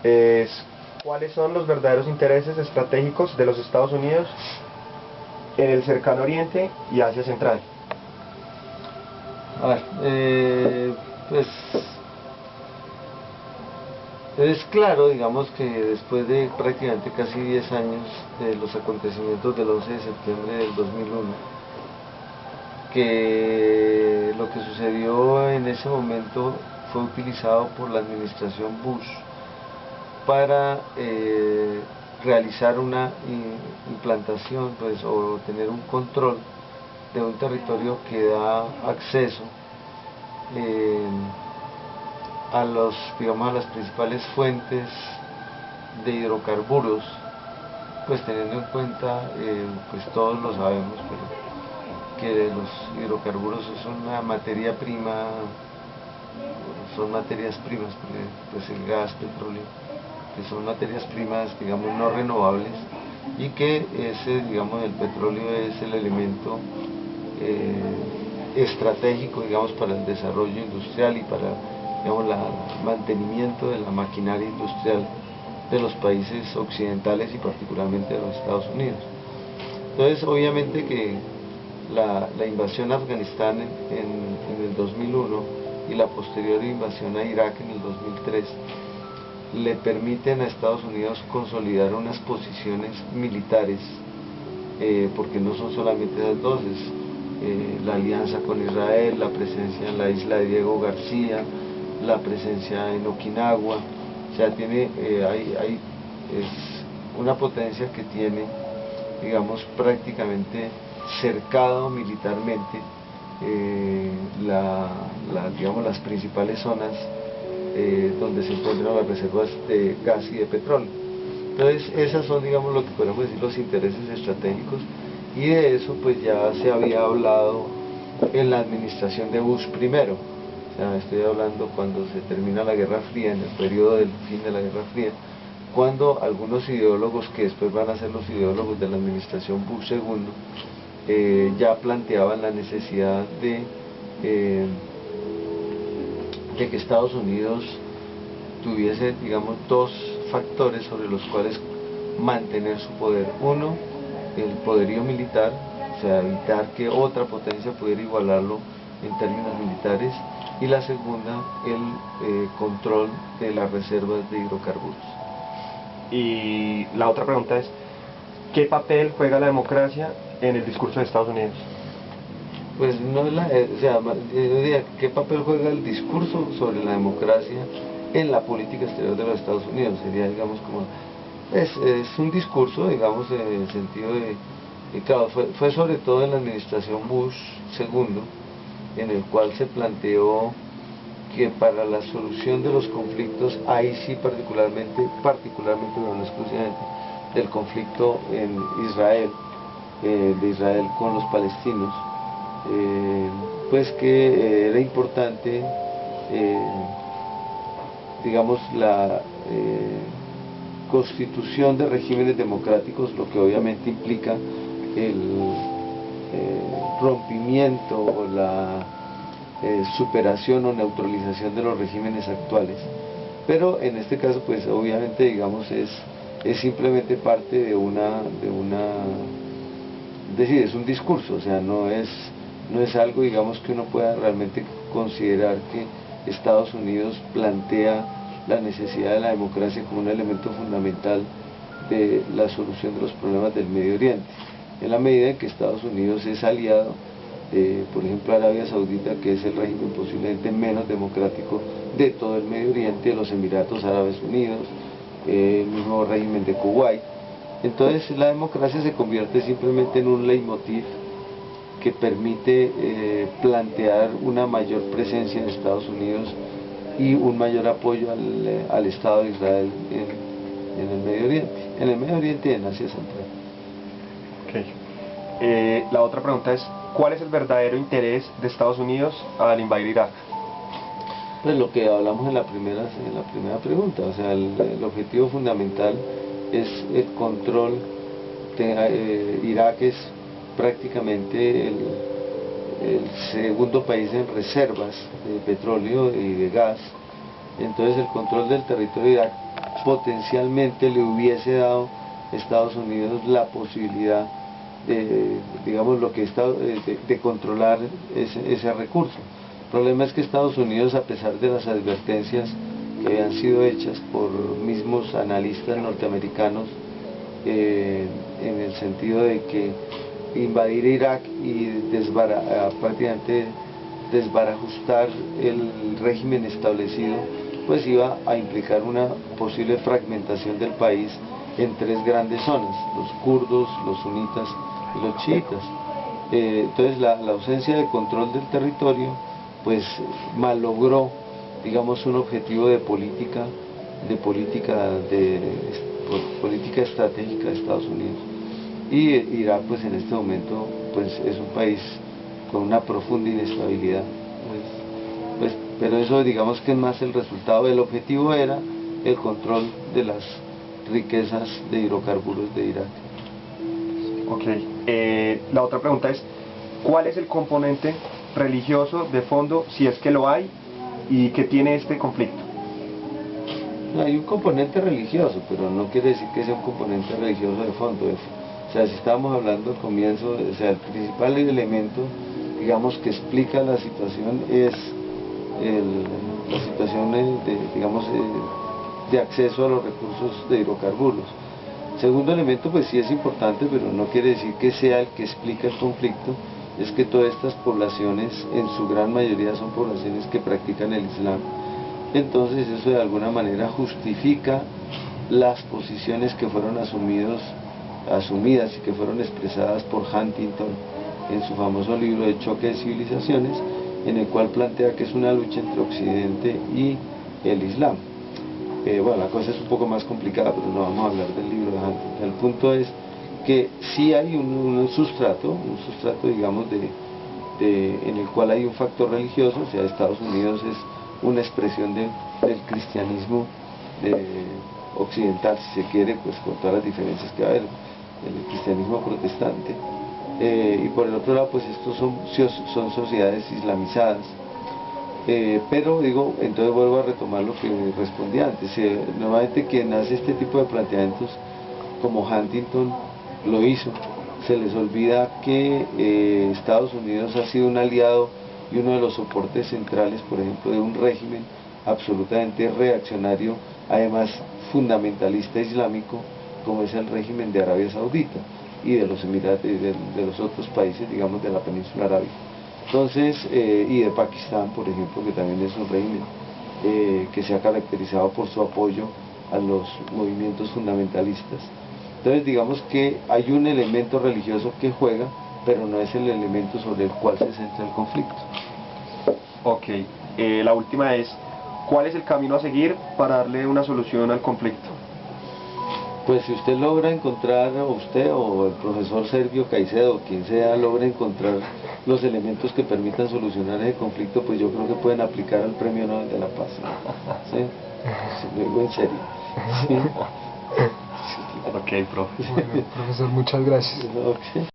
es ¿cuáles son los verdaderos intereses estratégicos de los Estados Unidos en el Cercano Oriente y Asia Central? A ver, pues es claro, digamos, que después de prácticamente casi 10 años de los acontecimientos del 11 de septiembre del 2001, que lo que sucedió en ese momento fue utilizado por la administración Bush para realizar una implantación, pues, o tener un control de un territorio que da acceso eh, a los, digamos, a las principales fuentes de hidrocarburos, pues teniendo en cuenta, pues todos lo sabemos, pero que los hidrocarburos es una materia prima, son materias primas, pues el gas, petróleo, que son materias primas, digamos, no renovables, y que ese, digamos, el petróleo es el elemento estratégico, digamos, para el desarrollo industrial y para, digamos, el mantenimiento de la maquinaria industrial de los países occidentales y particularmente de los Estados Unidos. Entonces, obviamente que la invasión a Afganistán en el 2001 y la posterior invasión a Irak en el 2003 le permiten a Estados Unidos consolidar unas posiciones militares, porque no son solamente esas dos, la alianza con Israel, la presencia en la isla de Diego García, la presencia en Okinawa, o sea, tiene, es una potencia que tiene, digamos, prácticamente cercado militarmente digamos, las principales zonas donde se encuentran las reservas de gas y de petróleo. Entonces, esas son, digamos, lo que podemos decir los intereses estratégicos, y de eso pues ya se había hablado en la administración de Bush primero. O sea, estoy hablando cuando se termina la Guerra Fría, en el periodo del fin de la Guerra Fría, cuando algunos ideólogos que después van a ser los ideólogos de la administración Bush segundo, ya planteaban la necesidad de que Estados Unidos tuviese, digamos, dos factores sobre los cuales mantener su poder. Uno, el poderío militar, o sea, evitar que otra potencia pudiera igualarlo en términos militares, y la segunda, el control de las reservas de hidrocarburos. Y la otra pregunta es, ¿qué papel juega la democracia en el discurso de Estados Unidos? Pues no es o sea, yo diría, ¿qué papel juega el discurso sobre la democracia en la política exterior de los Estados Unidos? Sería, digamos, como, es un discurso, digamos, en el sentido y claro, fue sobre todo en la administración Bush segundo, en el cual se planteó que para la solución de los conflictos, ahí sí particularmente, no exclusivamente, del conflicto en Israel, de Israel con los palestinos, pues que era importante, digamos, la constitución de regímenes democráticos, lo que obviamente implica el rompimiento o la superación o neutralización de los regímenes actuales. Pero en este caso, pues obviamente, digamos, es simplemente parte de es decir, es un discurso, o sea, no es algo, digamos, que uno pueda realmente considerar que Estados Unidos plantea la necesidad de la democracia como un elemento fundamental de la solución de los problemas del Medio Oriente, en la medida en que Estados Unidos es aliado de, por ejemplo, Arabia Saudita, que es el régimen posiblemente menos democrático de todo el Medio Oriente, los Emiratos Árabes Unidos, el mismo régimen de Kuwait. Entonces la democracia se convierte simplemente en un leitmotiv que permite plantear una mayor presencia en Estados Unidos y un mayor apoyo al Estado de Israel en el Medio Oriente y en Asia Central. Okay. La otra pregunta es, ¿cuál es el verdadero interés de Estados Unidos al invadir Irak? Pues lo que hablamos en la primera pregunta, o sea, el objetivo fundamental es el control. Irak es prácticamente el segundo país en reservas de petróleo y de gas, entonces el control del territorio de Irak potencialmente le hubiese dado a Estados Unidos la posibilidad de, digamos, lo que de controlar ese recurso. El problema es que Estados Unidos, a pesar de las advertencias que habían sido hechas por mismos analistas norteamericanos, en el sentido de que invadir Irak y prácticamente desbarajustar el régimen establecido, pues iba a implicar una posible fragmentación del país en tres grandes zonas: los kurdos, los sunitas y los chiitas. Entonces la ausencia de control del territorio pues malogró, digamos, un objetivo de política estratégica de Estados Unidos. Y Irak pues en este momento pues es un país con una profunda inestabilidad, pero eso digamos que es más el resultado. El objetivo era el control de las riquezas de hidrocarburos de Irak. Ok, la otra pregunta es, ¿cuál es el componente religioso de fondo, si es que lo hay, y que tiene este conflicto? Hay un componente religioso, pero no quiere decir que sea un componente religioso de fondo. O sea, si estábamos hablando al comienzo, o sea, el principal elemento, digamos, que explica la situación es la situación de acceso a los recursos de hidrocarburos. Segundo elemento, pues sí es importante, pero no quiere decir que sea el que explica el conflicto, es que todas estas poblaciones, en su gran mayoría, son poblaciones que practican el Islam. Entonces eso de alguna manera justifica las posiciones que fueron asumidas y que fueron expresadas por Huntington en su famoso libro de Choque de Civilizaciones, en el cual plantea que es una lucha entre Occidente y el Islam. Bueno, la cosa es un poco más complicada, pero no vamos a hablar del libro de Huntington. El punto es que sí hay un sustrato digamos, en el cual hay un factor religioso. O sea, Estados Unidos es una expresión del cristianismo occidental, si se quiere, pues con todas las diferencias que va a haber, el cristianismo protestante. Y por el otro lado, pues estos son sociedades islamizadas. Pero digo, entonces vuelvo a retomar lo que respondí antes. Normalmente quien hace este tipo de planteamientos, como Huntington lo hizo, se les olvida que Estados Unidos ha sido un aliado y uno de los soportes centrales, por ejemplo, de un régimen absolutamente reaccionario, además fundamentalista islámico, como es el régimen de Arabia Saudita y de los Emiratos y de los otros países, digamos, de la península arábiga. Entonces, y de Pakistán, por ejemplo, que también es un régimen que se ha caracterizado por su apoyo a los movimientos fundamentalistas. Entonces, digamos que hay un elemento religioso que juega, pero no es el elemento sobre el cual se centra el conflicto. Ok, la última es, ¿cuál es el camino a seguir para darle una solución al conflicto? Pues si usted logra encontrar, o usted o el profesor Sergio Caicedo, quien sea, logra encontrar los elementos que permitan solucionar ese conflicto, pues yo creo que pueden aplicar al Premio Nobel de la Paz. ¿Sí? Lo digo en serio. ¿Sí? Ok, profe. Bueno, profesor, muchas gracias. Okay.